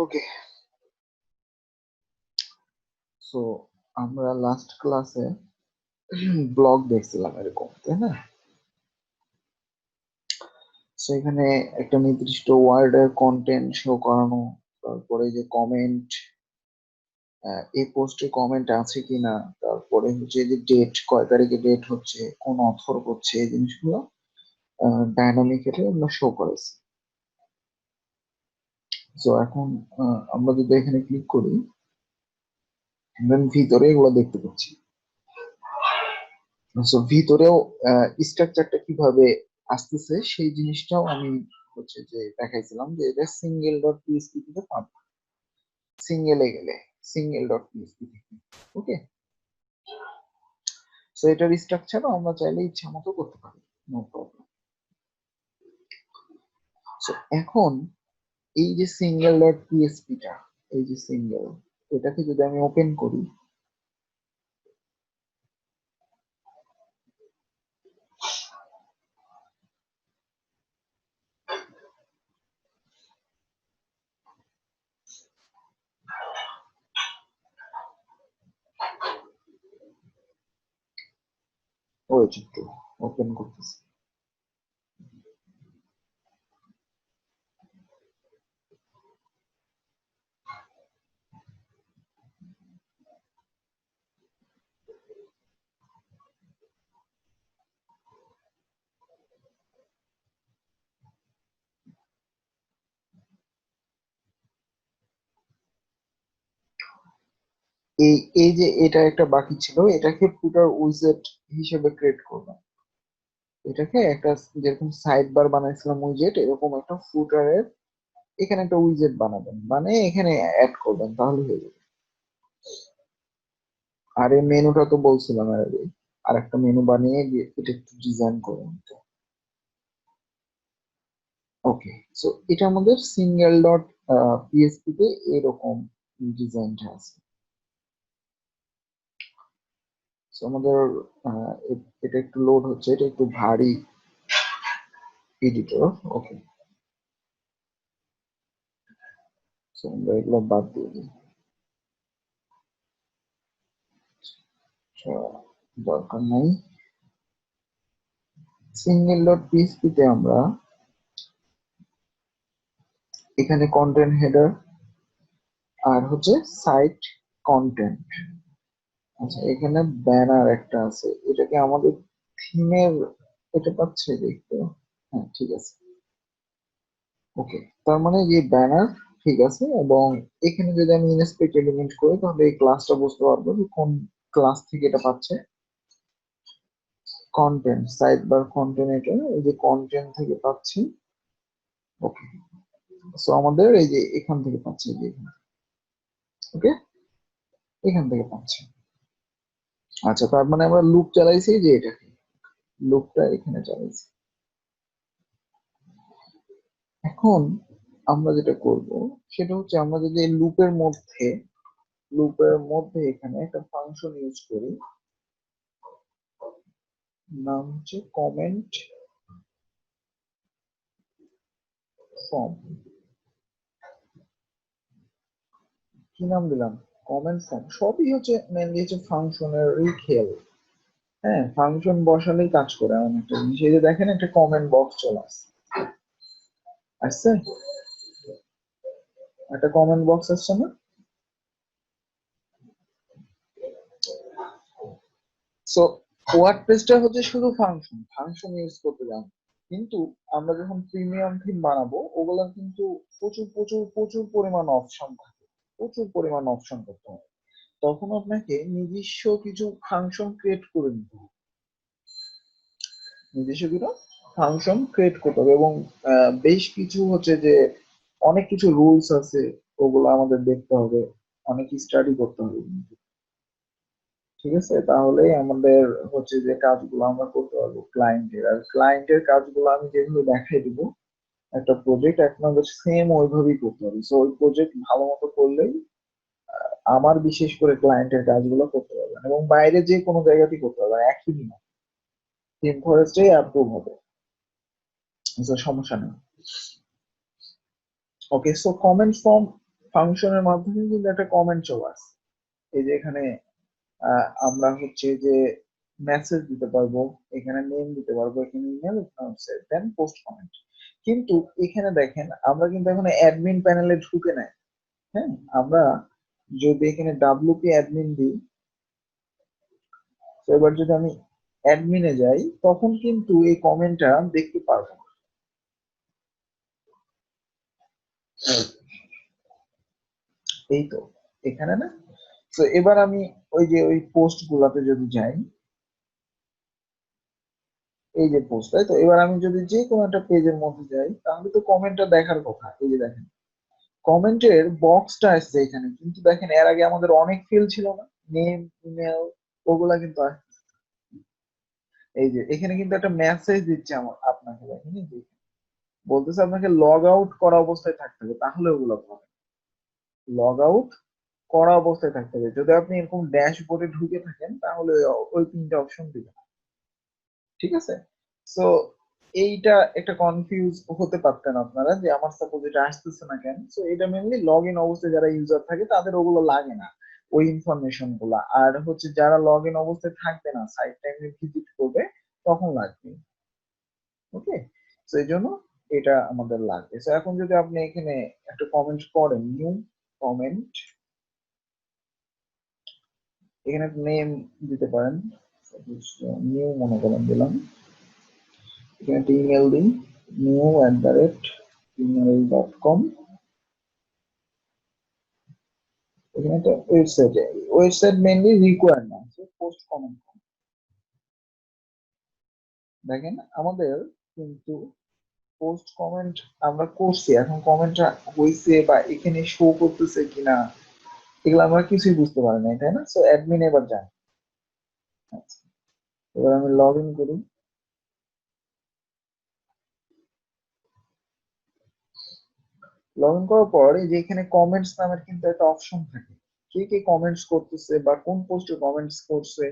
ওকে, so আমরা last ক্লাসে blog দেখছিলাম এরকম, তাই না? সেখানে একটা নির্দিষ্ট ওয়ার্ডের কন্টেন্ট শো করানো, তারপরে যে কমেন্ট, এই পোস্টে কমেন্ট আছে কিনা, তারপরে হচ্ছে যে ডেট, কয় তারিখে ডেট হচ্ছে, কোন অথর করছে, এই জিনিসগুলো ডায়নামিক্যালি আমরা শো করেছি। তো এখন আমরা যদি এখানে ক্লিক করি, দেন ভিতরে এগুলো দেখতে পাচ্ছি। সো ভিতরেও স্ট্রাকচারটা কিভাবে আসতেছে সেই জিনিসটাও আমি হচ্ছে যে দেখাইছিলাম, যে এটা সিঙ্গেল ডট পিএসপি থেকে পাবো, সিঙ্গেলে গেলে সিঙ্গেল ডট পিএসপি থেকে। ওকে, সো এটার স্ট্রাকচারও আমরা চাইলে ইচ্ছা মতো করতে পারি, নো প্রবলেম। সো এখন এই যে সিঙ্গেল ডট পিএসপিটা, এই যে সিঙ্গেল, এটাকে যদি আমি ওপেন করি, ওয়েট একটু ওপেন করতেছি। এই এই যে এটা একটা বাকি ছিল, এটাকে ফুটার উইজেট হিসেবে ক্রিয়েট করলাম। এটাকে একটা যেরকম সাইড বার বানাইছিলাম উইজেট, এরকম একটা ফুটারের এখানে একটা উইজেট বানাবেন, মানে এখানে অ্যাড করবেন, তাহলে হয়ে যাবে। আর এই মেনুটা তো বলছিলাম এর আগে, আর একটা মেনু বানিয়ে এটা একটু ডিজাইন করবেন। ওকে, সো এটা আমাদের সিঙ্গেল ডট পিএসপি তে এরকম ডিজাইনটা আছে। সো আমাদের এটা একটু লোড হচ্ছে, এটা একটু ভারী এডিটর। ওকে, সো আমরা এগুলো বাদ দিয়ে দিই, দরকার নাই। সিঙ্গেল ডট পিএসপি তে আমরা এখানে কন্টেন্ট হেডার আর হচ্ছে সাইট কন্টেন্ট। আচ্ছা, এখানে ব্যানার একটা আছে, এটাকে আমাদের থিমের এটা পাচ্ছে দেখতে। হ্যাঁ, ঠিক আছে। ওকে, তার মানে যে ব্যানার ঠিক আছে, এবং এখানে যদি আমি ইনস্পেক্ট এলিমেন্ট করি, তাহলে এই ক্লাসটা বুঝতে পারবো যে কোন ক্লাস থেকে এটা পাচ্ছে। কন্টেন্ট, সাইট বার কন্টেন্ট, এটা এই যে কন্টেন্ট থেকে পাচ্ছি। ওকে, সো আমাদের এই যে এখান থেকে পাচ্ছি, এই যে ওকে, এখান থেকে পাচ্ছি। আচ্ছা, তার মানে আমরা লুপ চালাইছি, যে এটা লুপটা এখানে চালাইছি। এখন আমরা যেটা করব সেটা হচ্ছে, আমরা যদি লুপের মধ্যে এখানে একটা ফাংশন ইউজ করি, নাম হচ্ছে কমেন্ট ফর্ম। কি নাম দিলাম? Comment form. সবই হচ্ছে মেনলি হচ্ছে ফাংশনেরই খেল। হ্যাঁ, ফাংশন বসালেই কাজ করে এমন একটা জিনিস। এই যে দেখেন, একটা কমেন্ট বক্স চলে আসছে, একটা কমেন্ট বক্স আসছে না? সো ওয়ার্ডপ্রেসটা হচ্ছে শুধু ফাংশন, ফাংশন ইউজ করতে জানো। কিন্তু আমরা যখন প্রিমিয়াম থিম বানাবো, ওগুলা কিন্তু প্রচুর প্রচুর প্রচুর পরিমাণ অপশন থাকে, প্রচুর পরিমাণ অপশন করতে হবে। তখন আপনাকে নিজস্ব কিছু ফাংশন ক্রিয়েট করে নিতে হবে, নিজস্ব কিছু ফাংশন ক্রিয়েট করতে হবে, এবং বেশ কিছু হচ্ছে যে অনেক কিছু রুলস আছে, ওগুলো আমাদের দেখতে হবে, অনেক স্টাডি করতে হবে। ঠিক আছে, তাহলেই আমাদের হচ্ছে যে কাজগুলো আমরা করতে পারবো ক্লায়েন্টের। আর ক্লায়েন্টের কাজগুলো আমি যেভাবে দেখাই দিব একটা প্রজেক্ট এখন আমাদের সেম ওইভাবেই করতে হবে। সো ওই প্রজেক্ট ভালো মতো করলেই আমার বিশেষ করে ক্লায়েন্টের কাজগুলো করতে পারবেন, এবং বাইরে যে কোনো জায়গাতেই করতে পারবেন, একই দিন টিম ফরেস্টে অ্যাপ্রুভ হবে। So, সমস্যা নেই। ওকে, সো কমেন্ট ফর্ম ফাংশনের মাধ্যমে কিন্তু একটা কমেন্ট চলে আসে। এই যে এখানে আমরা হচ্ছে যে মেসেজ দিতে পারবো, এখানে নেম দিতে পারবো, এখানে ইমেল, দেন পোস্ট কমেন্ট। কিন্তু এখানে দেখেন আমরা কিন্তু এখন অ্যাডমিন প্যানেলে ঢুকে নাই। হ্যাঁ, আমরা যদি এখানে ডাব্লিউপি অ্যাডমিন দিই, তো এবার যদি আমি অ্যাডমিনে যাই তখন কিন্তু এই কমেন্টটা দেখতে পারবো না। এই তো এখানে না। তো এবার আমি ওই যে ওই পোস্ট গুলাতে যদি যাই, এই যে পোস্ট, তাই তো এবার আমি যদি যে কোনো একটা পেজের মধ্যে যাই তাহলে তো কমেন্টটা দেখার কথা। এই যে দেখেন কমেন্টের বক্সটা আসছে এখানে, কিন্তু দেখেন এর আগে আমাদের অনেক ফিল্ড ছিল না, নেম, ইমেল, ওগুলা কিন্তু এই যে এখানে কিন্তু একটা মেসেজ দিচ্ছে আমার আপনাকে, দেখেন এই যে বলতেছে আপনাকে লগ আউট করা অবস্থায় থাকতে হবে, তাহলে ওগুলো পাবে। লগ আউট করা অবস্থায় থাকতে হবে, যদি আপনি এরকম ড্যাশবোর্ডে ঢুকে থাকেন তাহলে ওই তিনটা অপশন দিবে। ঠিক আছে, সো এইটা একটা কনফিউজ হতে পারতেন আপনারা যে আমার সাপোজ এটা আসতেছে না কেন। সো এটা মেনলি লগ ইন অবস্থায় যারা ইউজার থাকে তাদের ওগুলো লাগে না, ওই ইনফরমেশন গুলা। আর হচ্ছে যারা লগ ইন অবস্থায় থাকবে না, সাইট টাইমে ভিজিট করবে, তখন লাগবে। ওকে, তো এই জন্য এটা আমাদের লাগবে। তো এখন যদি আপনি এখানে একটা কমেন্ট করেন, নিউ কমেন্ট, এখানে নেম দিতে পারেন, নিউ মনে করেন দিলাম, এখানে একটা ইমেল দিন, new@gmail.com, এখানে একটা ওয়েবসাইট, ওয়েবসাইট মেইনলি রিকোয়ার্ড না, পোস্ট কমেন্ট। দেখেন আমাদের কিন্তু পোস্ট কমেন্ট আমরা করছি, এখন কমেন্টটা হয়েছে বা এখানে শো করতেছে কিনা এগুলো আমরা কিছুই বুঝতে পারি না, তাই না? সো অ্যাডমিন এবার যান। আচ্ছা, এবার আমি লগ ইন করি। লগ ইন করার পর এই যে এখানে কমেন্টস নামের কিন্তু একটা অপশন থাকে, কে কে কমেন্টস করতেছে বা কোন পোস্টে কমেন্টস করছে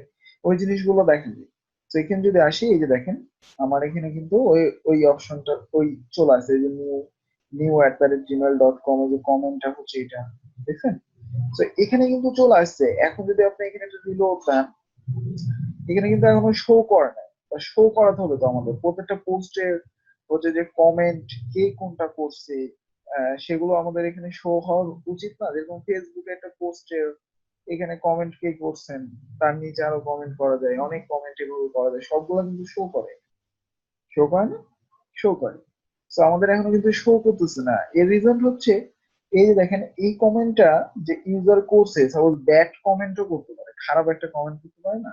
ওই জিনিসগুলো দেখা যায়। তো এখানে যদি আসি, এই যে দেখেন আমার এখানে কিন্তু ওই ওই অপশনটা ওই চলে আসে, এই যে new@gmail.com, এই যে কমেন্টটা হচ্ছে এটা, দেখছেন? তো এখানে কিন্তু চলে আসছে। এখন যদি আপনি এখানে একটা রিলোড দেন, এখানে কিন্তু এখনো শো করে নাই, বা শো করাতে হবে তো আমাদের প্রত্যেকটা পোস্টের হচ্ছে যে কমেন্ট কে কোনটা করছে, সেগুলো আমাদের এখানে শো হওয়া উচিত না? যেরকম ফেসবুকে একটা পোস্টের এখানে কমেন্ট কে করছেন, তার নিচে আরো কমেন্ট করা যায়, অনেক কমেন্ট এভাবে করা যায়, সবগুলো কিন্তু শো করে, শো করে না? শো করে। তো আমাদের এখনো কিন্তু শো করতেছে না, এর রিজন হচ্ছে এই যে দেখেন এই কমেন্টটা যে ইউজার করছে, সাপোজ ব্যাড কমেন্টও করতে পারে, খারাপ একটা কমেন্ট করতে পারে না?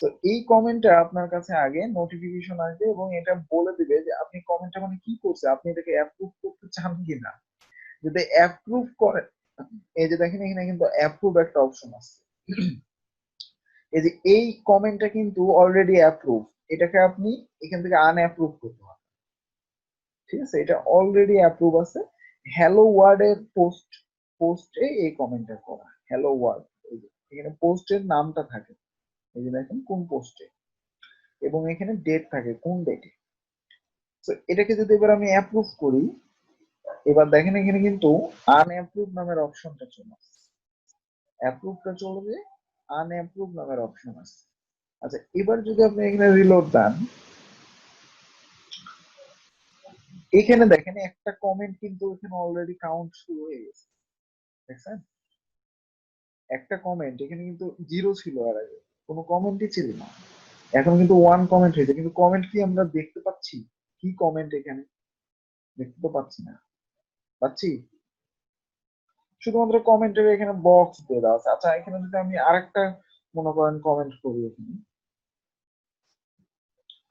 তো এই কমেন্টটা আপনার কাছে আগে নোটিফিকেশন আসবে এবং এটা বলে দিবে যে আপনি কমেন্টটা মানে কি করছে, আপনি এটাকে অ্যাপ্রুভ করতে চান কিনা। যদি অ্যাপ্রুভ করেন, এই যে দেখেন এখানে কিন্তু অ্যাপ্রুভ একটা অপশন আছে, এই যে এই কমেন্টটা কিন্তু অলরেডি অ্যাপ্রুভ, এটাকে আপনি এখান থেকে আনঅ্যাপ্রুভ করতে হবে। ঠিক আছে, এটা অলরেডি অ্যাপ্রুভ আছে। হ্যালো ওয়ার্ডের পোস্টে এই কমেন্টটা করা, হ্যালো ওয়ার্ড, এখানে পোস্টের নামটা থাকে, এই যে দেখেন কোন পোস্টে, এবং এখানে ডেট থাকে কোন ডেটে। তো এটাকে যদি এবার আমি অ্যাপ্রুভ করি, এবার দেখেন এখানে কিন্তু আনঅ্যাপ্রুভ নামের অপশনটা চলে আসছে, অ্যাপ্রুভটা চলে যায়, আনঅ্যাপ্রুভ নামের অপশন আছে। আচ্ছা, এবার যদি আপনি এখানে রিলোড দেন, এখানে দেখেন একটা কমেন্ট কিন্তু এখানে অলরেডি কাউন্ট শুরু হয়ে গেছে, দেখছেন? একটা কমেন্ট এখানে কিন্তু জিরো ছিল, আর আগে কোনো কমেন্টই ছিল না, এখন কিন্তু ওয়ান কমেন্ট হয়েছে, কিন্তু কমেন্ট কি আমরা দেখতে পাচ্ছি? কি কমেন্ট এখানে? দেখতে তো পাচ্ছি না, পাচ্ছি? শুধুমাত্র কমেন্টের এখানে বক্স দিয়ে দেওয়া আছে। আচ্ছা, এখানে যদি আমি আরেকটা মনে করেন কমেন্ট করি, এখানে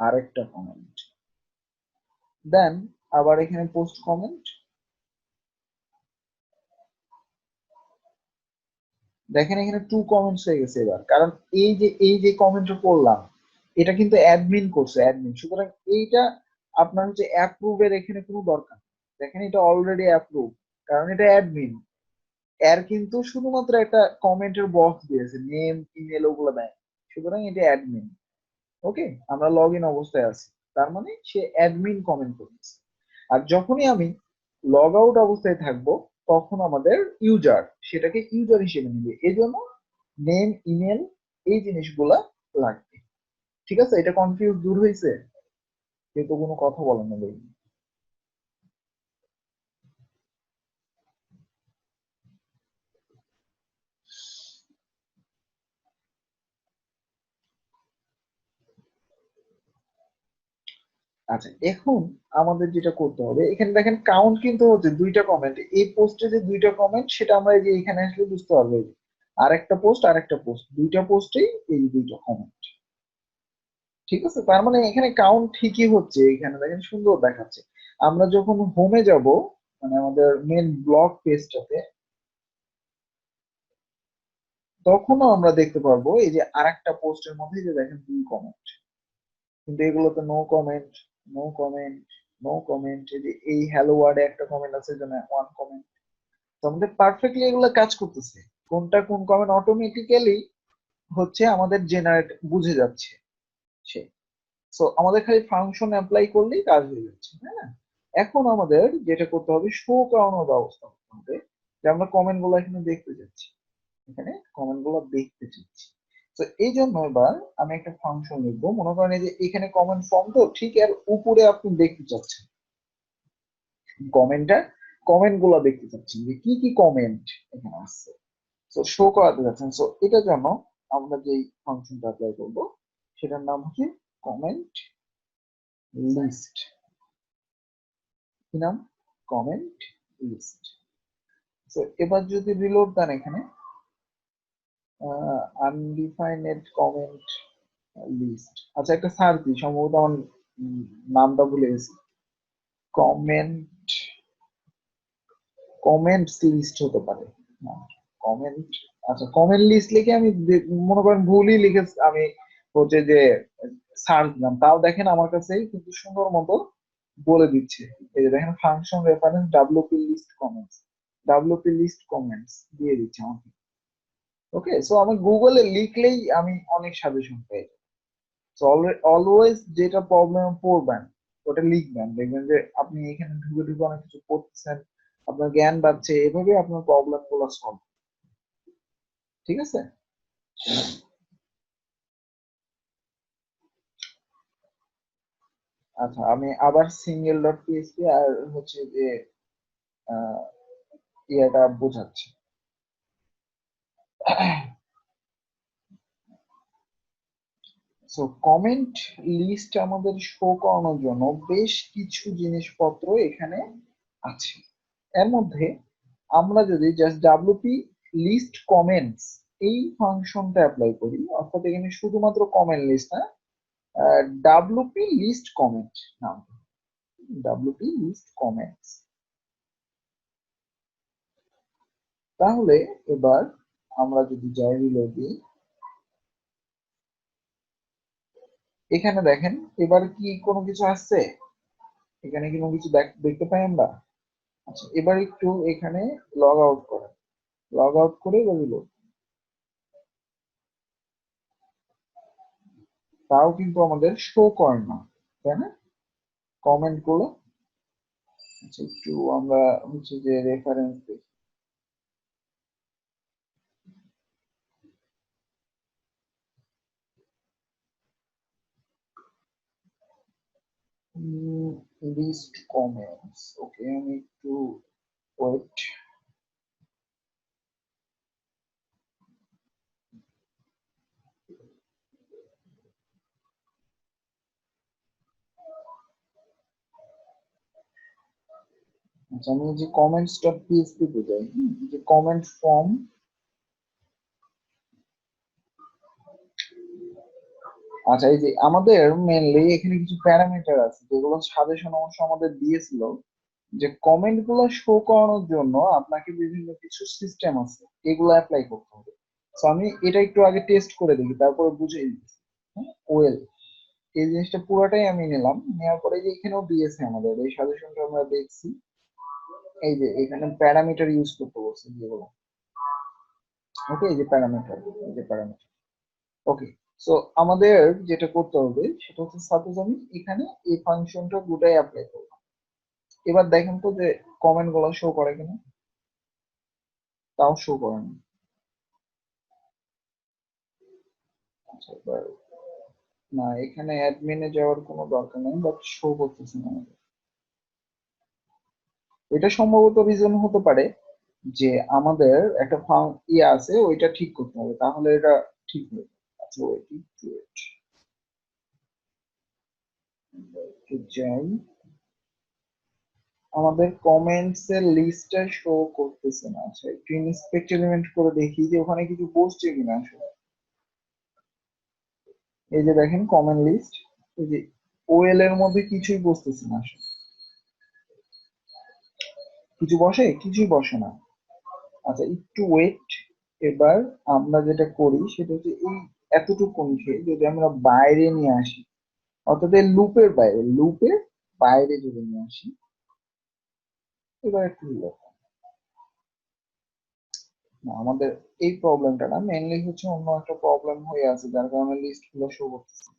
আরেকটা কমেন্ট, দেন আবার এখানে পোস্ট কমেন্ট, দেখেন এখানে 2 কমেন্টস হয়ে গেছে এবার, কারণ এই যে কমেন্টটা করলাম এটা কিন্তু অ্যাডমিন করছে, অ্যাডমিন, সুতরাং এইটা আপনার হচ্ছে অ্যাপ্রুভের এখানে কোনো দরকার নেই। দেখেন এটা অলরেডি অ্যাপ্রুভ, কারণ এটা অ্যাডমিন, এর কিন্তু শুধুমাত্র একটা কমেন্টের বক্স দিয়েছে, নেম ইমেল ওগুলো দেয়, সুতরাং এটা অ্যাডমিন। ওকে, আমরা লগ ইন অবস্থায় আছি, তার মানে সে অ্যাডমিন কমেন্ট করতেছে। আর যখনই আমি লগ আউট অবস্থায় থাকবো তখন আমাদের ইউজার সেটাকে ইউজার হিসেবে নিবে, এই জন্য নেম ইমেল এই জিনিসগুলা লাগবে। ঠিক আছে, এটা কনফিউজ দূর হয়েছে? কিন্তু কোনো কথা বলেন না ভাই। আচ্ছা, এখন আমাদের যেটা করতে হবে, এখানে দেখেন কাউন্ট কিন্তু হচ্ছে 2টা কমেন্ট, এই পোস্টে যে 2টা কমেন্ট সেটা আমরা এই যে এখানে আসলে বুঝতে পারবো। এই যে আরেকটা পোস্ট, আরেকটা পোস্ট, 2টা পোস্টেই এই 2টা কমেন্ট। ঠিক আছে, তার মানে এখানে কাউন্ট ঠিকই হচ্ছে, এখানে দেখেন সুন্দর দেখাচ্ছে। আমরা যখন হোমে যাব, মানে আমাদের মেন ব্লগ পেজটাতে, তখনও আমরা দেখতে পারবো এই যে আরেকটা পোস্টের মধ্যে যে দেখেন 2 কমেন্ট, কিন্তু এগুলোতে no comment, no comment, no comment. এই যে এই হ্যালো ওয়ার্ডে একটা কমেন্ট আছে, এখানে 1 কমেন্ট। তো আমাদের পারফেক্টলি এগুলো কাজ করতেছে, কোনটা কোন কমেন্ট অটোমেটিক্যালি হচ্ছে আমাদের জেনারেট বুঝে যাচ্ছে সে। সো আমাদের খালি ফাংশন অ্যাপ্লাই করলেই কাজ হয়ে যাচ্ছে, তাই না? এখন আমাদের যেটা করতে হবে, শো করানোর ব্যবস্থা করতে হবে, যে আমরা কমেন্ট গুলো এখানে দেখতে যাচ্ছি, এখানে কমেন্ট গুলো দেখতে চাচ্ছি। তো এই জন্য এবার আমি একটা ফাংশন লিখবো, মনে করেন এই যে এখানে কমেন্ট ফর্ম, তো ঠিক এর উপরে আপনি দেখতে চাচ্ছেন কমেন্টটা, কমেন্ট গুলো দেখতে চাচ্ছেন যে কি কি কমেন্ট এখানে আসছে, তো শো করাতে যাচ্ছেন। সো এটার জন্য আমরা যেই ফাংশনটা অ্যাপ্লাই করব সেটার নাম হচ্ছে কমেন্ট লিস্ট। কি নাম? Comment list. তো এবার যদি রিলোড দেন এখানে আনডিফাইন্ড কমেন্ট লিস্ট, আচ্ছা একটা সার্চ দিই, সম্ভবত আমার নামটা ভুলে গেছি। কমেন্ট, কমেন্টস লিস্ট হতে পারে না, কমেন্ট, আচ্ছা কমেন্ট লিস্ট লিখে আমি মনে করেন ভুলই লিখে আমি হচ্ছে যে সার্চ দিলাম, তাও দেখেন আমার কাছে কিন্তু সুন্দর মতো বলে দিচ্ছে। এই যে দেখেন function reference W P list comments, W P list comments দিয়ে দিচ্ছে আমাকে। ওকে, সো আমি গুগলে লিখলেই আমি অনেক সাজেশন পেয়ে যাই। সো অলওয়েজ যেটা প্রবলেম পড়বেন ওটা লিখবেন, দেখবেন যে আপনি এখানে ঢুকে ঢুকে অনেক কিছু পড়তেছেন, আপনার জ্ঞান বাড়ছে, এভাবে আপনার প্রবলেম গুলো সলভ। ঠিক আছে। আচ্ছা, আমি আবার সিঙ্গেল ডট পিএইচপি আর হচ্ছে যে আহ, ইয়েটা বোঝাচ্ছি। সো কমেন্ট লিস্ট আমাদের শো করানোর জন্য বেশ কিছু জিনিসপত্র এখানে আছে। এর মধ্যে আমরা যদি জাস্ট ডাব্লিউপি লিস্ট কমেন্টস এই ফাংশনটা অ্যাপ্লাই করি, অর্থাৎ এখানে শুধুমাত্র কমেন্ট লিস্ট না, ডাব্লিউপি লিস্ট কমেন্ট নাম, ডাব্লিউপি লিস্ট কমেন্টস, তাহলে এবার আমরা যদি যাই রিলোড দিই, এখানে দেখেন এবার কি কোনো কিছু আসছে, এখানে কি কোনো কিছু দেখতে পাই আমরা? আচ্ছা, এবার একটু এখানে লগ আউট করে, লগ আউট করে রিলোড, তাও কিন্তু আমাদের শো করে না, তাই না কমেন্ট গুলো? আচ্ছা, একটু আমরা হচ্ছে যে রেফারেন্স দেখি। লিস্ট কমেন্টস, ওকে, আমি একটু ওয়েট। আচ্ছা, আমি যে কমেন্টস ডট পিএইচপি তে যাই, যে কমেন্ট ফর্ম, আচ্ছা এই যে আমাদের মেনলি এখানে কিছু প্যারামিটার আছে যেগুলো সাজেশন অবশ্য আমাদের দিয়েছিল, যে কমেন্ট গুলো শো করানোর জন্য আপনাকে বিভিন্ন কিছু সিস্টেম আছে, এগুলো অ্যাপ্লাই করতে হবে। তো আমি এটা একটু আগে টেস্ট করে দেখি, তারপরে বুঝে দিচ্ছি। ওয়েল, এই জিনিসটা পুরোটাই আমি নিলাম, নেওয়ার পরে যে এখানেও দিয়েছে আমাদের এই সাজেশনটা আমরা দেখছি, এই যে এখানে প্যারামিটার ইউজ করতে বলছে যেগুলো। ওকে, এই যে প্যারামিটার, এই যে প্যারামিটার। ওকে, সো আমাদের যেটা করতে হবে সেটা হচ্ছে, সাপোজ আমি এখানে এই ফাংশনটা গোটাই অ্যাপ্লাই করলাম। এবার দেখেন তো যে কমেন্ট গুলো শো করে কিনা। তাও শো করে না। আচ্ছা, এবার না, এখানে অ্যাডমিনে যাওয়ার কোনো দরকার নেই, বাট শো করতেছে না আমাদের। এটা সম্ভবত রিজন হতে পারে যে আমাদের একটা ইয়ে আছে, ওইটা ঠিক করতে হবে, তাহলে এটা ঠিক হয়ে যাবে। আচ্ছা, ওয়েট একটু wait। একটু যাই, আমাদের কমেন্টস এর লিস্টটা শো করতেছে না। আচ্ছা, একটু ইন্সপেক্ট এলিমেন্ট করে দেখি যে ওখানে কিছু বসছে কিনা আসলে। এই যে দেখেন কমেন্ট লিস্ট, এই যে ওএল এর মধ্যে কিছুই বসতেছে না আসলে। কিছু বসে, কিছুই বসে না। আচ্ছা, একটু ওয়েট। এবার আমরা যেটা করি সেটা হচ্ছে, এই এতটুকুনকে যদি আমরা বাইরে নিয়ে আসি, অর্থাৎ এই লুপের বাইরে, লুপের বাইরে যদি নিয়ে আসি, এবার একটু হলো। না, আমাদের এই প্রবলেমটা না, মেইনলি হচ্ছে অন্য একটা প্রবলেম হয়ে আছে, যার কারণে লিস্ট গুলো শো করতেছে।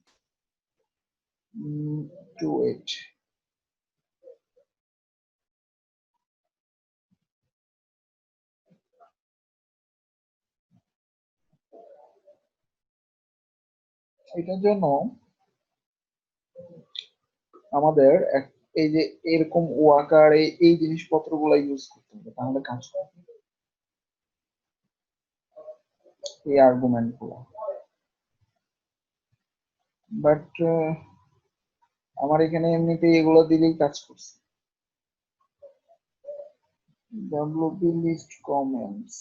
To wait. এটার জন্য আমাদের এই যে এরকম ওয়াকার, এই জিনিসপত্র গুলা ইউজ করতে হবে, তাহলে কাজ করবে এই আর্গুমেন্ট গুলো। বাট আমার এখানে এমনিতে এগুলো দিলেই কাজ করছে। ডব্লিউপি লিস্ট কমেন্টস,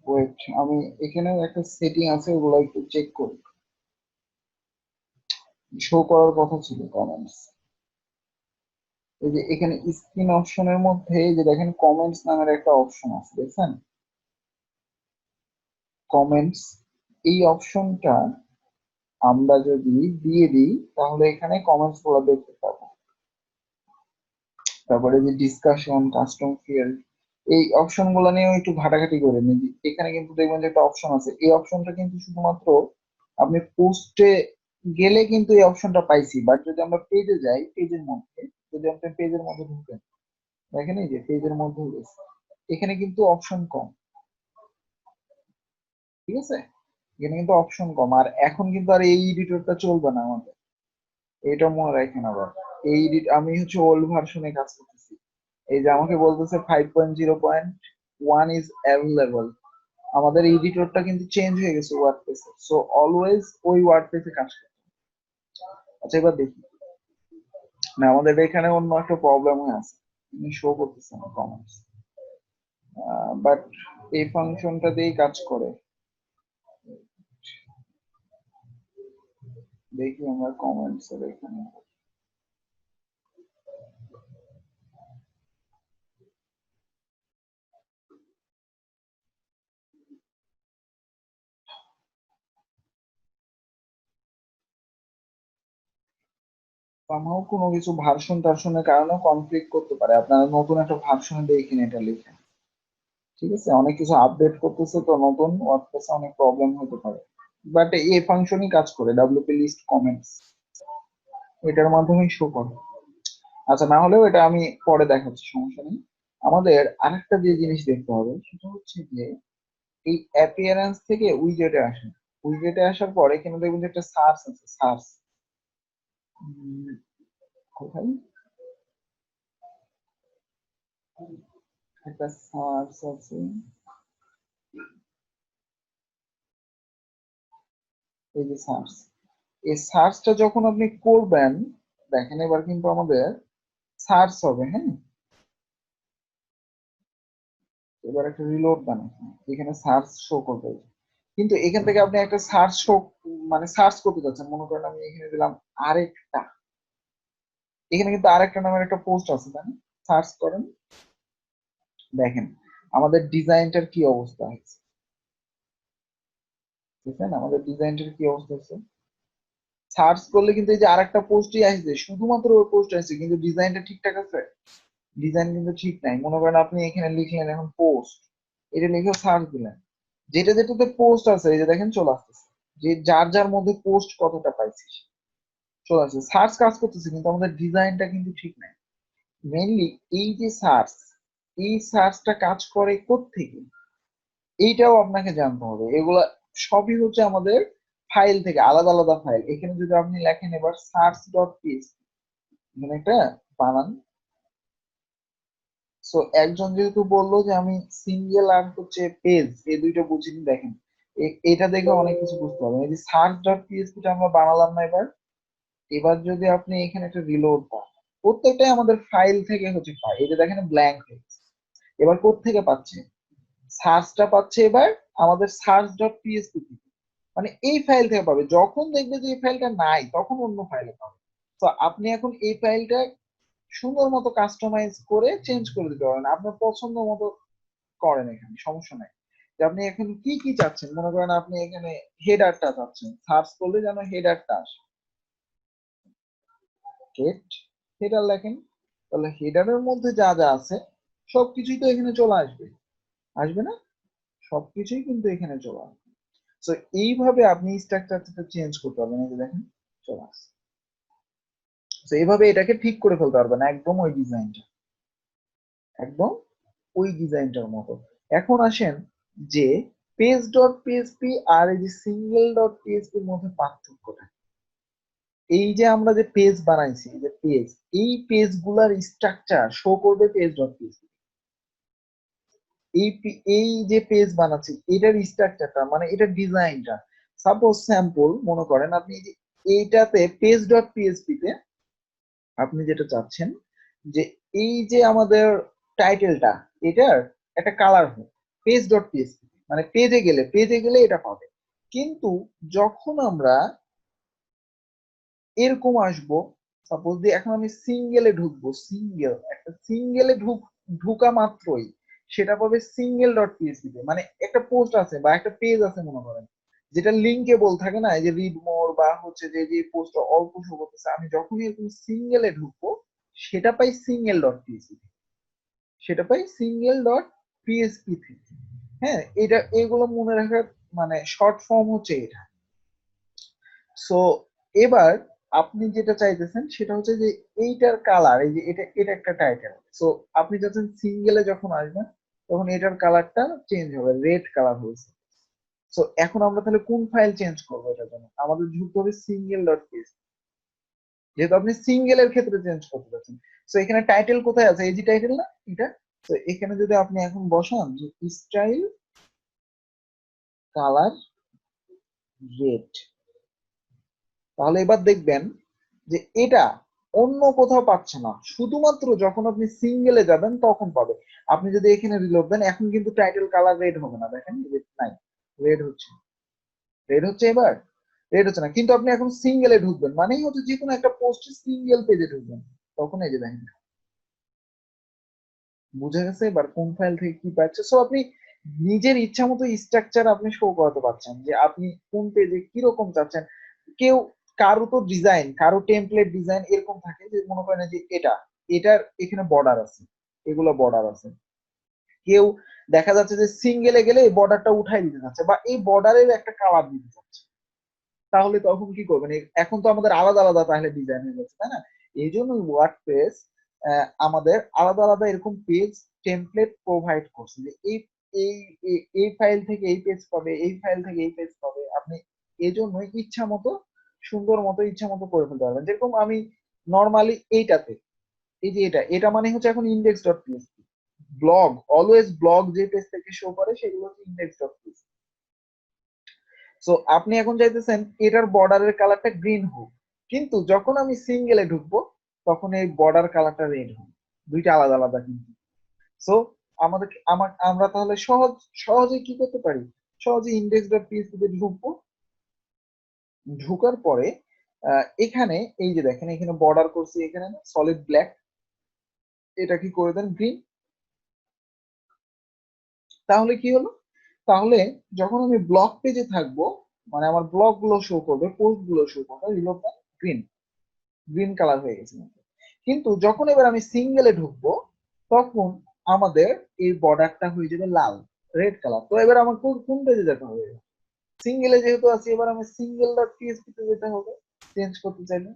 ওয়েট, আমি এখানেও একটা সেটিং আছে, ওগুলো একটু চেক করি। শো করার কথা ছিল কমেন্টস। এই যে এখানে স্ক্রিন অপশনের মধ্যে এই যে দেখেন কমেন্টস নামের একটা অপশন আছে, দেখছেন? কমেন্টস, এই অপশনটা আমরা যদি দিয়ে দিই, তাহলে এখানে কমেন্টস গুলো দেখতে পাবো। তারপরে যে ডিসকাশন, কাস্টম ফিল্ড, এই অপশন গুলো নিয়েও একটু ঘাটাঘাটি করে নিই। এখানে কিন্তু দেখবেন যে একটা অপশন আছে, এই অপশনটা কিন্তু শুধুমাত্র আপনি পোস্টে গেলে কিন্তু এই অপশনটা পাইছি, বাট যদি আমরা পেজে যাই, পেজের মধ্যে, যদি আপনি পেজের মধ্যে ঢুকেন, দেখেন এই যে পেজের মধ্যে গেছে, এখানে কিন্তু অপশন কম। ঠিক আছে, এখানে কিন্তু অপশন কম। আর এখন কিন্তু আর এই এডিটরটা চলবে না আমাদের, এটা মনে রাখেন। আবার এই এডিট, আমি হচ্ছে ওল্ড ভার্সনে কাজ করতেছি। এই যে আমাকে বলতেছে 5.0.1 ইজ অ্যাভেলেবল। আমাদের এডিটরটা কিন্তু চেঞ্জ হয়ে গেছে ওয়ার্ডপ্রেসে, সো অলওয়েজ ওই ওয়ার্ডপ্রেসে কাজ করে। আচ্ছা, এবার দেখি। না, আমাদের এখানে অন্য একটা প্রবলেম হয়ে আছে, শো করতেছে না কমেন্টস, বাট এই ফাংশনটা দিয়েই কাজ করে। দেখি আমরা কমেন্টস এর এখানে। somehow কোনো কিছু ভার্সন টার্সনের কারণে কনফ্লিক্ট করতে পারে, আপনারা নতুন একটা ভার্সনে দিয়ে এখানে এটা লিখেন। ঠিক আছে, অনেক কিছু আপডেট করতেছে তো নতুন ওয়ার্ডপ্রেসে, অনেক প্রবলেম হতে পারে। বাট এই ফাংশনই কাজ করে, ডব্লিউপি লিস্ট কমেন্টস, এটার মাধ্যমেই শো করে। আচ্ছা, না হলেও এটা আমি পরে দেখাচ্ছি, সমস্যা নেই। আমাদের আরেকটা যে জিনিস দেখতে হবে সেটা হচ্ছে যে, এই অ্যাপিয়ারেন্স থেকে উইজেটে আসে। উইজেটে আসার পরে এখানে দেখবেন যে একটা সার্চ আছে, সার্চ। কোথায় একটা সার্চ আছে, এই যে সার্চ। এই সার্চটা যখন আপনি করবেন, দেখেন এবার কিন্তু আমাদের সার্চ হবে, হ্যাঁ। এবার একটা রিলোড দেন, এখানে সার্চ শো করবে, কিন্তু এখান থেকে আপনি একটা সার্চ শো মানে সার্চ করতে যাচ্ছেন, মনে করেন আমি এখানে দিলাম আরেকটা, এখানে কিন্তু আরেকটা নামের একটা পোস্ট আছে তাই না, সার্চ করেন, দেখেন আমাদের ডিজাইনটার কি অবস্থা হয়েছে, দেখেন আমাদের ডিজাইনটার কি অবস্থা হচ্ছে। সার্চ করলে কিন্তু এই যে আরেকটা পোস্টই আসছে, শুধুমাত্র ওই পোস্ট আসছে, কিন্তু ডিজাইনটা ঠিকঠাক আছে, ডিজাইন কিন্তু ঠিক নাই। মনে করেন আপনি এখানে লিখলেন এখন পোস্ট, এটা লিখে সার্চ দিলেন, যেটা যেটাতে পোস্ট আছে এই যে দেখেন চলে আসতেছে, যে যার যার মধ্যে পোস্ট কতটা পাইছিস চলে আসছে, সার্চ কাজ করতেছে, কিন্তু আমাদের ডিজাইনটা কিন্তু ঠিক নাই। মেইনলি এই যে সার্চ, এই সার্চটা কাজ করে কোত্থেকে, এইটাও আপনাকে জানতে হবে। এগুলা সবই হচ্ছে আমাদের ফাইল থেকে, আলাদা আলাদা ফাইল। এখানে যদি আপনি লেখেন এবার সার্চ ডট পিএইচপি, এখানে একটা বানান। সো একজন যেহেতু বললো যে আমি সিঙ্গেল আর হচ্ছে পেজ এই দুইটা বুঝিনি, দেখেন এটা দেখে অনেক কিছু বুঝতে পারবেন। এই যে সার্চ ডট পিএইচপি টা আমরা বানালাম না, এবার এবার যদি আপনি এখানে একটা রিলোড পান, প্রত্যেকটাই আমাদের ফাইল থেকে হচ্ছে পাই। এই যে দেখেন ব্ল্যাঙ্ক হয়েছে, এবার কোত্থেকে পাচ্ছে, সার্চটা পাচ্ছে এবার আমাদের সার্চ ডট পিএসপি থেকে, মানে এই ফাইল থেকে পাবে। যখন দেখবে যে এই ফাইলটা নাই তখন অন্য ফাইলে পাবে। তো আপনি এখন এই ফাইলটা সুন্দর মতো কাস্টমাইজ করে চেঞ্জ করে দিতে পারেন, আপনার পছন্দ মতো করেন, এখানে সমস্যা নাই। যে আপনি এখন কি কি চাচ্ছেন, মনে করেন আপনি এখানে হেডারটা চাচ্ছেন, সার্চ করলে যেন হেডারটা আসে, গেট হেডার লেখেন, তাহলে হেডারের মধ্যে যা যা আছে সবকিছুই তো এখানে চলে আসবে, আসবে না, সবকিছুই কিন্তু এখানে চলে আসবে। তো এইভাবে আপনি স্ট্রাকচারটা চেঞ্জ করতে পারবেন, এই যে দেখেন চলে আসছে। তো এইভাবে এটাকে ঠিক করে ফেলতে পারবেন একদম ওই ডিজাইনটা, একদম ওই ডিজাইনটার মতো। এখন আসেন যে পেজ ডট পিএসপি আর এই যে সিঙ্গেল ডট পিএসপি এর মধ্যে পার্থক্যটা, এই যে আমরা যে পেজ বানাইছি, এই যে পেজ, এই পেজ গুলার স্ট্রাকচার শো করবে পেজ ডট পিএসপি। এই যে পেজ বানাচ্ছি এটার স্ট্রাকচারটা মানে এটার ডিজাইনটা, সাপোজ স্যাম্পল মনে করেন আপনি এই যে এইটাতে পেজ ডট পিএসপি তে আপনি যেটা চাচ্ছেন যে এই যে আমাদের টাইটেলটা, এটার একটা কালার হোক পেজ ডট পিএসপি, মানে পেজে গেলে এটা পাবে। কিন্তু যখন আমরা এরকম আসবো, সাপোজ দিয়ে এখন আমি সিঙ্গেলে ঢুকবো, সিঙ্গেলে ঢুকা মাত্রই সেটা পাবে সিঙ্গেল ডট পিএসপি তে, মানে একটা পোস্ট আছে বা একটা পেজ আছে মনে করেন, যেটা লিঙ্কেবল থাকে না, এই যে রিড মোর বা হচ্ছে যে যে পোস্ট অল্প শো করতেছে, আমি যখনই এরকম সিঙ্গেলে ঢুকবো সেটা পাই সিঙ্গেল ডট পিএসপি, সেটা পাই সিঙ্গেল ডট পিএসপি থেকে। হ্যাঁ, এটা এগুলো মনে রাখার মানে শর্ট ফর্ম হচ্ছে এটা। সো এবার আপনি যেটা চাইতেছেন সেটা হচ্ছে যে এইটার কালার, এই যে এটা একটা টাইটেল, সো আপনি চাচ্ছেন সিঙ্গেলে যখন আসবেন তখন এটার কালারটা চেঞ্জ হবে, রেড কালার হয়েছে। সো এখন আমরা তাহলে কোন ফাইল চেঞ্জ করবো, এটার জন্য আমাদের ঢুকতে হবে সিঙ্গেল ডট পিএসপি, যেহেতু আপনি সিঙ্গেলের ক্ষেত্রে চেঞ্জ করতে চাচ্ছেন। সো এখানে টাইটেল কোথায় আছে, এই যে টাইটেল না এটা, তো এখানে যদি আপনি এখন বসান যে স্টাইল কালার রেড, তাহলে এবার দেখবেন যে এটা অন্য কোথাও পাচ্ছে না, শুধুমাত্র যখন আপনি সিঙ্গেলে যাবেন তখন পাবে। আপনি যদি এখানে রিলোড দেন এখন কিন্তু টাইটেল কালার রেড হবে না, দেখেন নাই, রেড হচ্ছে, রেড হচ্ছে এবার, রেড হচ্ছে না। কিন্তু আপনি এখন সিঙ্গেলে ঢুকবেন মানেই হচ্ছে যে কোনো একটা পোস্টে সিঙ্গেল পেজে ঢুকবেন, তখন এই যে দেখেন বুঝে গেছে এবার কোন ফাইল থেকে কি পাচ্ছে। সো আপনি নিজের ইচ্ছা মতো স্ট্রাকচার আপনি শো করাতে পারছেন যে আপনি কোন পেজে কিরকম চাচ্ছেন। কেউ কারো তো ডিজাইন, কারো টেমপ্লেট ডিজাইন এরকম থাকে যে মনে করেন যে এটার এখানে বর্ডার আছে, এগুলো বর্ডার আছে, কেউ দেখা যাচ্ছে যে সিঙ্গেলে গেলে এই বর্ডারটা উঠাই দিতে চাচ্ছে বা এই বর্ডারের একটা কালার দিতে চাচ্ছে, তাহলে তখন কি করবেন, এখন তো আমাদের আলাদা আলাদা তাহলে ডিজাইন হয়ে গেছে তাই না। এই জন্য ওয়ার্ডপ্রেস আমাদের আলাদা আলাদা এরকম পেজ টেমপ্লেট প্রোভাইড করছে, যে এই এই ফাইল থেকে এই পেজ পাবে, এই ফাইল থেকে এই পেজ পাবে। আপনি এই জন্য ইচ্ছা মতো সুন্দর মতো ইচ্ছা মতো করে ফেলতে পারবেন। যেরকম আমি নর্মালি এইটাতে, এই যে এটা মানে হচ্ছে এখন index dot PSP, blog always blog যে পেজ থেকে শো করে সেগুলো হচ্ছে ইন্ডেক্স ডট পিএসপি। সো আপনি এখন চাইতেছেন এটার বর্ডারের কালারটা গ্রিন হোক, কিন্তু যখন আমি সিঙ্গেলে ঢুকবো তখন এই বর্ডার কালারটা রেড হবে, দুইটা আলাদা আলাদা কিন্তু। সো আমরা তাহলে সহজে কি করতে পারি, সহজে index.php তে ঢুকবো। ঢুকার পরে এখানে এই যে দেখেন এখানে বর্ডার করছি, এখানে সলিড ব্ল্যাক, এটা কি করে দেন গ্রিন। তাহলে কি হলো, তাহলে যখন আমি ব্লক পেজে থাকবো, মানে আমার ব্লক গুলো শো করবে, পোস্ট গুলো শো করবে, রিলোডটা গ্রিন, গ্রিন কালার হয়ে গেছে। কিন্তু যখন এবার আমি সিঙ্গেলে ঢুকবো, তখন আমাদের এই বর্ডারটা হয়ে যাবে লাল, রেড কালার। তো এবার আমার কোন পেজে যেতে হবে, সিঙ্গেলে যেহেতু আছে, এবার আমি সিঙ্গেল ডট পিএসপি তে যেতে হবে চেঞ্জ করতে চাইলে।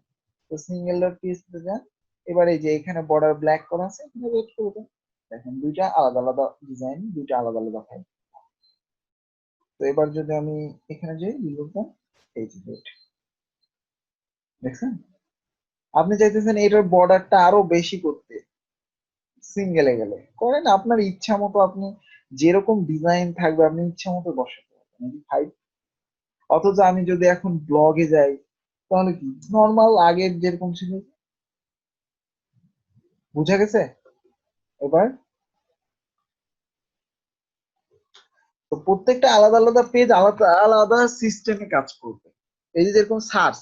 তো সিঙ্গেল ডট পিএসপি তে যান, এবার এই যে এখানে বর্ডার ব্ল্যাক করা আছে, এখানে রেড করে দেন। দেখেন দুইটা আলাদা আলাদা ডিজাইন, দুইটা আলাদা আলাদা ফাইল। তো এবার যদি আমি এখানে যাই লিখব এই যে রেড, দেখছেন। আপনি চাইতেছেন এটার বর্ডারটা আরো বেশি করতে, সিঙ্গেলে গেলে করেন, আপনার ইচ্ছা মতো আপনি যেরকম ডিজাইন থাকবে আপনি ইচ্ছা মতো বসাতে পারবেন। অথচ আমি যদি এখন ব্লগে যাই, তাহলে কি নর্মাল আগের যেরকম ছিল, বুঝা গেছে এবার। তো প্রত্যেকটা আলাদা আলাদা পেজ আলাদা আলাদা সিস্টেমে কাজ করবে। এই যে যেরকম সার্চ,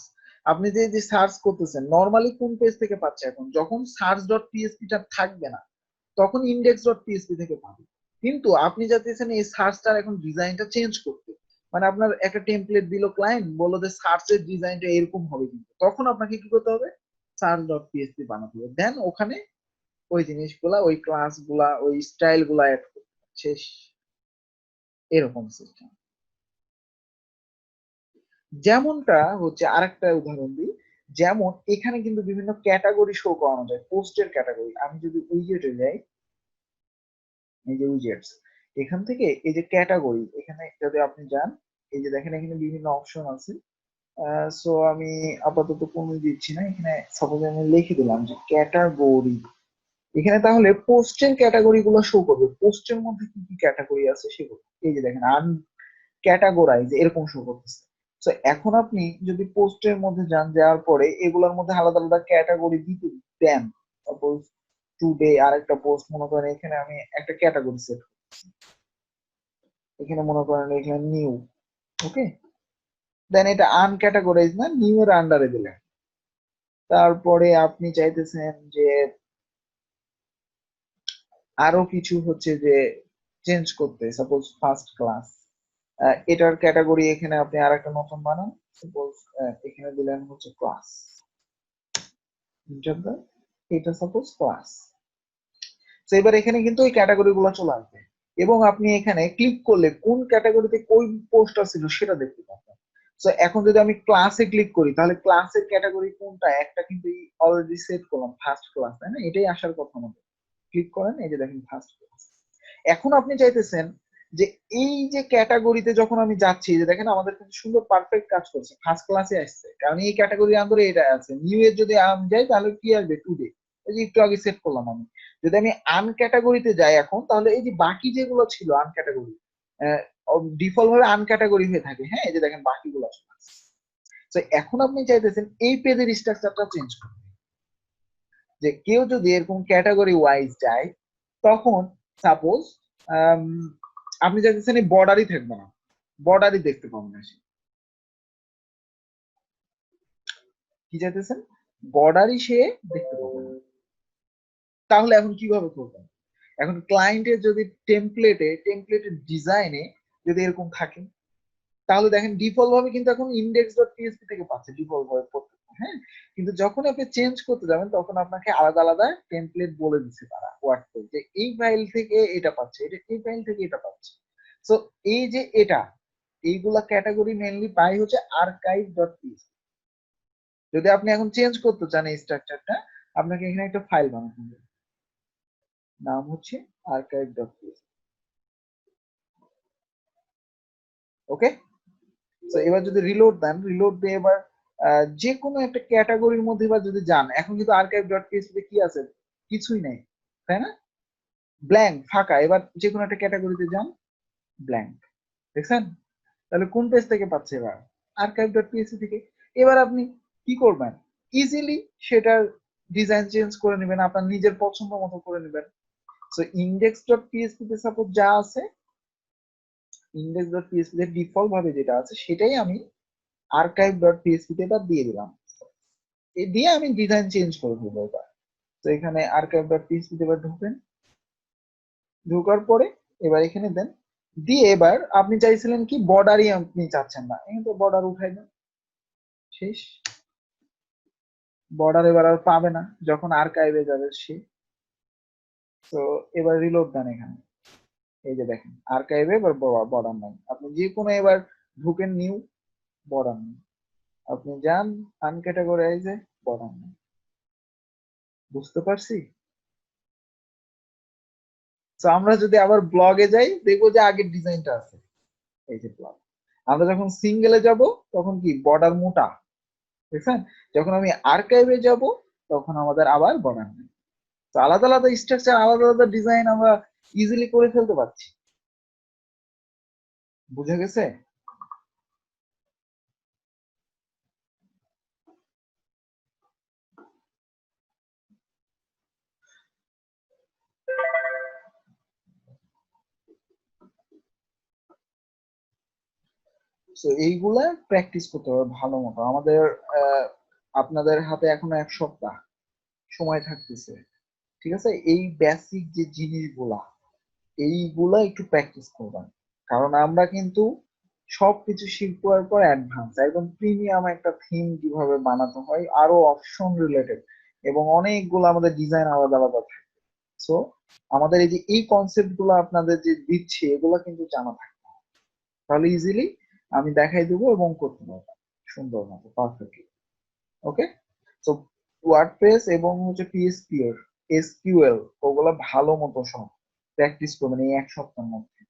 আপনি যে সার্চ করতেছেন নর্মালি কোন পেজ থেকে পাচ্ছে, এখন যখন সার্চ ডট পিএসপি টা থাকবে না, তখন ইন্ডেক্স ডট পিএসপি থেকে পাবে। কিন্তু আপনি চাইতেছেন এই সার্চটার এখন ডিজাইনটা চেঞ্জ করতে, মানে আপনার একটা টেমপ্লেট দিল ক্লায়েন্ট, বললো যে সার্চের ডিজাইনটা এরকম হবে, কিন্তু তখন আপনাকে কি করতে হবে, সার্চ ডট পিএসপি বানাতে হবে, দেন ওখানে ওই জিনিসগুলা, ওই ক্লাস গুলা, ওই স্টাইল গুলা অ্যাড করতে হবে। শেষ, এরকম সিস্টেম। যেমনটা হচ্ছে আরেকটা উদাহরণ দিই, যেমন এখানে কিন্তু বিভিন্ন ক্যাটাগরি শো করানো যায়, পোস্টের ক্যাটাগরি। আমি যদি উইজেটে যাই, এই যে উইজেটস, এখান থেকে এই যে ক্যাটাগরি, এখানে যদি আপনি যান, এই যে দেখেন এখানে বিভিন্ন অপশন আছে। সো আমি আপাতত কোনো দিচ্ছি না, এখানে সাপোজ আমি লিখে দিলাম যে ক্যাটাগরি। এখানে তাহলে পোস্টের ক্যাটাগরি গুলো শো করবে, পোস্টের মধ্যে কি কি ক্যাটাগরি আছে সেগুলো। এই যে দেখেন আন ক্যাটাগরাইজ এরকম শো করতেছে। তো এখন আপনি যদি পোস্টের মধ্যে যান, যাওয়ার পরে এগুলোর মধ্যে আলাদা আলাদা ক্যাটাগরি দিতে দেন, সাপোজ টুডে আরেকটা পোস্ট, মনে করেন এখানে আমি একটা ক্যাটাগরি সেট, এখানে মনে করেন এখানে নিউ, ওকে, দেন এটা আনক্যাটাগরাইজ না, নিউ এর আন্ডারে দিলেন। তারপরে আপনি চাইতেছেন যে আরো কিছু হচ্ছে যে চেঞ্জ করতে, সাপোজ ফার্স্ট ক্লাস, এটার ক্যাটাগরি এখানে আপনি আর একটা নতুন বানান, সাপোজ এখানে দিলেন হচ্ছে ক্লাস, এটা সাপোজ ক্লাস। তো এবার এখানে কিন্তু ওই ক্যাটাগরি গুলো চলে আসবে, এবং আপনি এখানে ক্লিক করলে কোন ক্যাটাগরিতে কোন পোস্টটা ছিল সেটা দেখতে পাবেন। তো এখন যদি আমি ক্লাসে ক্লিক করি, তাহলে ক্লাসের ক্যাটাগরি কোনটা, একটা কিন্তু অলরেডি সেট করলাম ফার্স্ট ক্লাস, তাই না, এটাই আসার কথা আমাদের। ক্লিক করেন, এই যে দেখেন ফার্স্ট ক্লাস। এখন আপনি চাইতেছেন যে এই যে ক্যাটাগরিতে যখন আমি যাচ্ছি, যে দেখেন আমাদের কিন্তু সুন্দর পারফেক্ট কাজ করছে, ফার্স্ট ক্লাসে আসছে, কারণ এই ক্যাটাগরি আন্দরে এটা আছে। নিউ এর যদি আমি যাই, তাহলে কি আসবে, টুডে, এই যে একটু আগে সেট করলাম আমি। যদি আমি আন ক্যাটাগরিতে যাই এখন, তাহলে এই যে বাকি যেগুলো ছিল আন ক্যাটাগরি, ডিফল্ট ভাবে আন ক্যাটাগরি হয়ে থাকে, হ্যাঁ, এই যে দেখেন বাকিগুলো চলে আসছে। তো এখন আপনি চাইতেছেন এই পেজের স্ট্রাকচারটা চেঞ্জ করতে, যে কেউ যদি এরকম ক্যাটাগরি ওয়াইজ যায়, তখন সাপোজ আপনি চাইতেছেন এই বর্ডারই থাকবে না, বর্ডারই দেখতে পাবেন না সে। কি চাইতেছেন, বর্ডারই সে দেখতে পাবে না। তাহলে এখন কিভাবে করবেন, এখন ক্লায়েন্টের যদি টেমপ্লেটের ডিজাইনে যদি এরকম থাকে, তাহলে দেখেন ডিফল্ট ভাবে কিন্তু এখন ইন্ডেক্স ডট পিএসপি থেকে পাচ্ছে ডিফল্ট ভাবে প্রত্যেকটা, হ্যাঁ। কিন্তু যখন আপনি চেঞ্জ করতে যাবেন, তখন আপনাকে আলাদা আলাদা টেমপ্লেট বলে দিচ্ছে তারা ওয়ার্ডপ্রেস, যে এই ফাইল থেকে এটা পাচ্ছে, এটা এই ফাইল থেকে এটা পাচ্ছে। সো এই যে এটা, এইগুলা ক্যাটাগরি মেইনলি পাই হচ্ছে আর্কাইভ ডট পিএসপি। যদি আপনি এখন চেঞ্জ করতে চান এই স্ট্রাকচারটা, আপনাকে এখানে একটা ফাইল বানাতে হবে, নাম হচ্ছে আর্কাইভ ডট পিএসপি, ওকে। তো এবার যদি রিলোড দেন, রিলোড দিয়ে এবার যে কোনো একটা ক্যাটাগরির মধ্যে এবার যদি যান, এখন কিন্তু আর্কাইভ ডট পিএইচপি কি আছে, কিছুই নাই, তাই না, ব্ল্যাঙ্ক ফাঁকা। এবার যে কোনো একটা ক্যাটাগরিতে যান, ব্ল্যাঙ্ক, দেখছেন। তাহলে কোন পেজ থেকে পাচ্ছে, এবার আর্কাইভ ডট পিএইচপি থেকে। এবার আপনি কি করবেন, ইজিলি সেটার ডিজাইন চেঞ্জ করে নেবেন, আপনার নিজের পছন্দ মতো করে নেবেন। সো index.php তে সাপোজ যা আছে, index.php তে ডিফল্ট ভাবে যেটা আছে সেটাই আমি archive.php তে এবার দিয়ে দিলাম। এই দিয়ে আমি ডিজাইন চেঞ্জ করে দেবো এবার। তো এখানে archive.php তে এবার ঢুকেন, ঢোকার পরে এবার এখানে দেন, দিয়ে এবার আপনি চাইছিলেন কি বর্ডারই আপনি চাচ্ছেন না, এখানে তো বর্ডার উঠাই দেন, শেষ। বর্ডার এবার আর পাবে না যখন আর্কাইভে যাবে সে। তো এবার রিলোড দেন এখানে, এই যে দেখেন আর্কাইভে এবার বর্ডার নাই। আপনি যে কোনো এবার ঢুকেন নিউ, বর্ডার নেই। আপনি যান আনক্যাটাগরাইজে, বর্ডার নেই। বুঝতে পারছি? তো আমরা যদি আবার ব্লগে যাই দেখবো যে আগের ডিজাইনটা আছে, এই যে ব্লগ। আমরা যখন সিঙ্গেলে যাব তখন কি বর্ডার মোটা, দেখছেন? যখন আমি আর্কাইভে যাব তখন আমাদের আবার বর্ডার নেই। তো আলাদা আলাদা স্ট্রাকচার, আলাদা আলাদা ডিজাইন আমরা ইজিলি করে ফেলতে পারছি। বুঝে গেছে? তো এইগুলা প্র্যাকটিস করতে হবে ভালো মতো। আমাদের আপনাদের হাতে এখনো 1 সপ্তাহ সময় থাকতেছে, ঠিক আছে? এই বেসিক যে জিনিসগুলা, এইগুলা একটু প্র্যাকটিস করবেন। কারণ আমরা কিন্তু সবকিছু শিখবার পর অ্যাডভান্স একদম প্রিমিয়াম একটা থিম কিভাবে বানাতে হয়, আরো অপশন রিলেটেড, এবং অনেকগুলো আমাদের ডিজাইন আলাদা আলাদা থাকে। সো আমাদের এই যে এই কনসেপ্ট গুলো আপনাদের যে দিচ্ছি এগুলো কিন্তু জানা থাকে, তাহলে ইজিলি আমি দেখাই দেবো এবং করতে পারবো সুন্দর মতো পারফেক্টলি। ওকে? তো ওয়ার্ডপ্রেস এবং হচ্ছে পিএসপি এর এসকিউএল ওগুলা ভালো মতো সব প্র্যাকটিস করবেন এই 1 সপ্তাহের মধ্যে,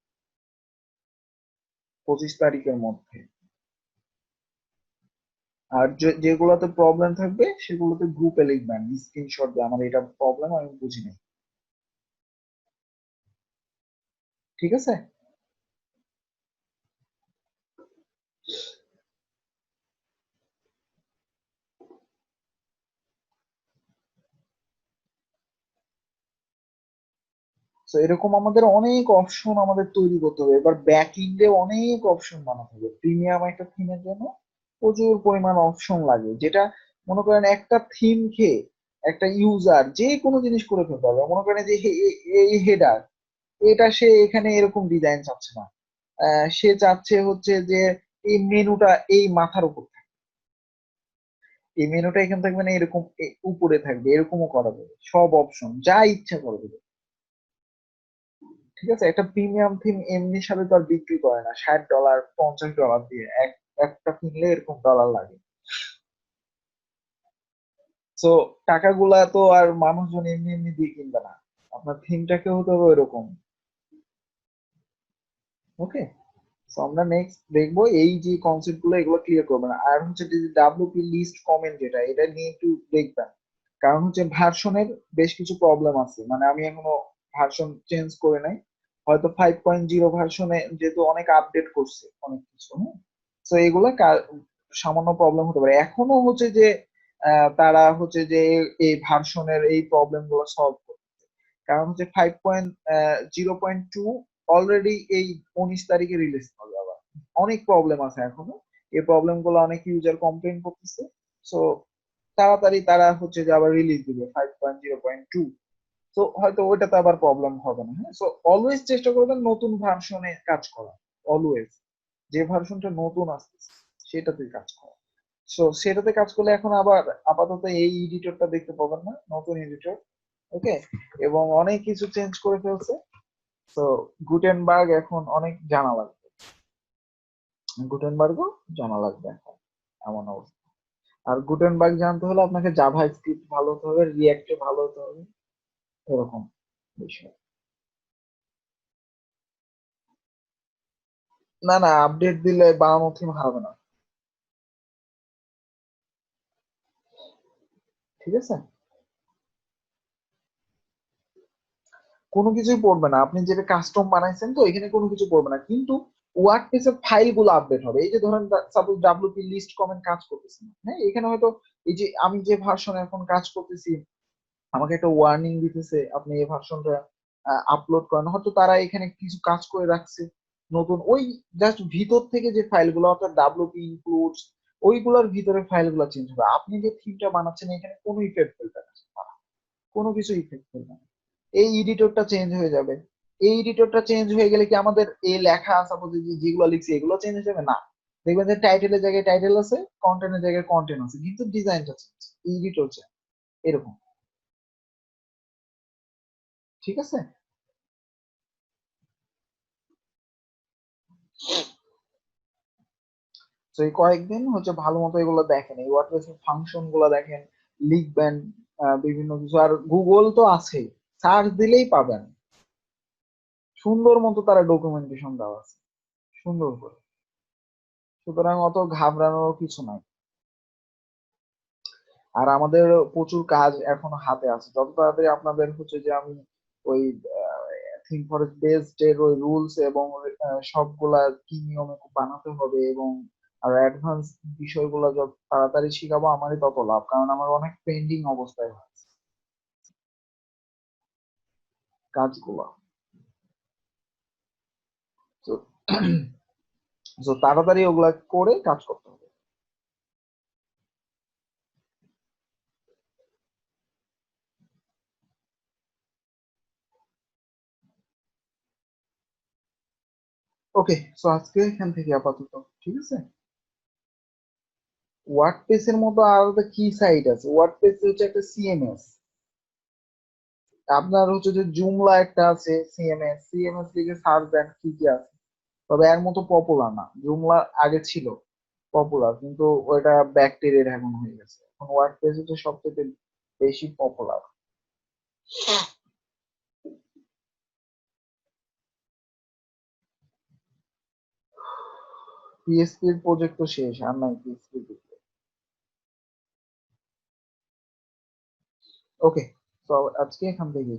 25 তারিখের মধ্যে। আর যেগুলোতে প্রবলেম থাকবে সেগুলোতে গ্রুপে লিখবেন, স্ক্রিনশট দিয়ে আমার এটা প্রবলেম আমি বুঝি নাই। ঠিক আছে? তো এরকম আমাদের অনেক অপশন আমাদের তৈরি করতে হবে। এবার ব্যাক এন্ডে অনেক অপশন বানাতে হবে। প্রিমিয়াম একটা থিমের জন্য প্রচুর পরিমাণ অপশন লাগে, যেটা মনে করেন একটা থিম খেয়ে একটা ইউজার যে কোনো জিনিস করে ফেলতে হবে। মনে করেন যে এই হেডার, এটা সে এখানে এরকম ডিজাইন চাচ্ছে না, সে চাচ্ছে হচ্ছে যে এই মেনুটা এই মাথার উপর থাকবে, এই মেনুটা এখানে থাকবে না, এরকম উপরে থাকবে, এরকমও করা যাবে। সব অপশন যা ইচ্ছা করে দেবে। ঠিক আছে? একটা প্রিমিয়াম থিম এমনি সাথে তো আর বিক্রি করে না $60 $50 দিয়ে, একটা কিনলে এরকম ডলার লাগে। তো টাকাগুলা তো আর মানুষজন এমনি এমনি দিয়ে কিনবে না, আপনার থিমটাকে হতে হবে ওইরকম। ওকে? তো আমরা নেক্সট দেখবো এই যে কনসেপ্ট গুলো, এগুলো ক্লিয়ার করবেন। আর হচ্ছে যে ডাব্লিউপি লিস্ট কমেন্ট যেটা, এটা নিয়ে একটু দেখবেন। কারণ হচ্ছে ভার্সনের বেশ কিছু প্রবলেম আছে, মানে আমি এখনো ভার্সন চেঞ্জ করে নাই। হয়তো 5.0 ভার্সনে যেহেতু অনেক আপডেট করছে অনেক কিছু, হ্যাঁ, তো এগুলা সামান্য প্রবলেম হতে পারে। এখনো হচ্ছে যে তারা হচ্ছে যে এই ভার্সনের এই প্রবলেম গুলো সলভ করছে। কারণ হচ্ছে 5.0.2 অলরেডি এই 19 তারিখে রিলিজ হবে। আবার অনেক প্রবলেম আছে এখনো, এই প্রবলেম গুলো অনেক ইউজার কমপ্লেন করতেছে। সো তাড়াতাড়ি তারা হচ্ছে যে আবার রিলিজ দিবে 5.0.2। তো হয়তো ওইটাতে আবার প্রবলেম হবে না। হ্যাঁ, সো অলওয়েজ চেষ্টা করবেন নতুন ভার্সনে কাজ করা, অলওয়েজ যে ভার্সনটা নতুন আসতেছে সেটাতে কাজ করা। সো সেটাতে কাজ করলে এখন আবার আপাতত এই এডিটরটা দেখতে পাবেন না, নতুন এডিটর। ওকে? এবং অনেক কিছু চেঞ্জ করে ফেলছে। তো গুটেনবার্গ এখন অনেক জানা লাগবে, গুটেনবার্গও জানা লাগবে এখন, এমন অবস্থা। আর গুটেনবার্গ জানতে হলে আপনাকে জাভা স্ক্রিপ্ট ভালো হতে হবে, রিয়াক্টে ভালো হতে হবে, এরকম বিষয়। না না, আপডেট দিলে বানানো থিম হবে না। ঠিক আছে? কোনো কিছুই পড়বে না, আপনি যেটা কাস্টম বানাইছেন তো এখানে কোনো কিছু পড়বে না, কিন্তু ওয়ার্ডপ্রেসের ফাইল গুলো আপডেট হবে। এই যে ধরেন সাপোজ ডাব্লিউপি লিস্ট কমেন্ট কাজ করতেছে না, হ্যাঁ, এখানে হয়তো এই যে আমি যে ভার্সনে এখন কাজ করতেছি আমাকে একটা ওয়ার্নিং দিতেছে আপনি এই ভার্সনটা আপলোড করেন, হয়তো তারা এখানে কিছু কাজ করে রাখছে নতুন, ওই জাস্ট ভিতর থেকে যে ফাইলগুলো অর্থাৎ ডাব্লিউপি ইনক্লুডস ওইগুলোর ভিতরে ফাইলগুলো চেঞ্জ হবে। আপনি যে থিমটা বানাচ্ছেন এখানে কোনো ইফেক্ট ফেলবে না, কোনো কিছু ইফেক্ট ফেলবে না। এই এডিটরটা চেঞ্জ হয়ে যাবে। এই এডিটরটা চেঞ্জ হয়ে গেলে কি আমাদের এই লেখা সাপোজ যেগুলো লিখছি এগুলো চেঞ্জ হয়ে যাবে না? দেখবেন যে টাইটেলের জায়গায় টাইটেল আছে, কন্টেন্টের জায়গায় কন্টেন্ট আছে, কিন্তু ডিজাইনটা চেঞ্জ, এডিটর চেঞ্জ, এরকম। ঠিক আছে। তো এই কয়েকদিন হচ্ছে ভালো মতো এগুলো দেখেন, এই ওয়ার্ডপ্রেস ফাংশন গুলো দেখেন, লিখবেন বিভিন্ন কিছু। আর গুগল তো আছেই, সার্চ দিলেই পাবেন, সুন্দর মতো তারা ডকুমেন্টেশন দেওয়া আছে সুন্দর করে। সুতরাং অত ঘাবড়ানোর কিছু নাই। আর আমাদের প্রচুর কাজ এখনো হাতে আছে, যত তাড়াতাড়ি আপনাদের হচ্ছে যে আমি ওই থিঙ্ক ফরেস্ট বেসড এর ওই রুলস এবং সবগুলা কি নিয়মে বানাতে হবে এবং আর অ্যাডভান্স বিষয়গুলো যত তাড়াতাড়ি শিখাবো আমারই তত লাভ, কারণ আমার অনেক পেন্ডিং অবস্থায় আছে কাজগুলো। তো তো তাড়াতাড়ি ওগুলা করে কাজ করতে হবে। ওকে, সো আজকে এখান থেকে আপাতত ঠিক আছে। ওয়ার্ডপ্রেস এর মতো আলাদা কি সাইট আছে? ওয়ার্ডপ্রেস হচ্ছে একটা সিএমএস। আপনার হচ্ছে যে জুমলা একটা আছে সিএমএস, সিএমএস লিখে সার্চ দেন কি কি আছে। তবে এর মতো পপুলার না, জুমলা আগে ছিল পপুলার, কিন্তু ওইটা ব্যাকটেরিয়ার এখন হয়ে গেছে। এখন ওয়ার্ডপ্রেস হচ্ছে সবচেয়ে বেশি পপুলার। পিএসপির প্রজেক্ট তো শেষ, আর নাই পিএসপি। ওকে, তো আজকে এখান থেকে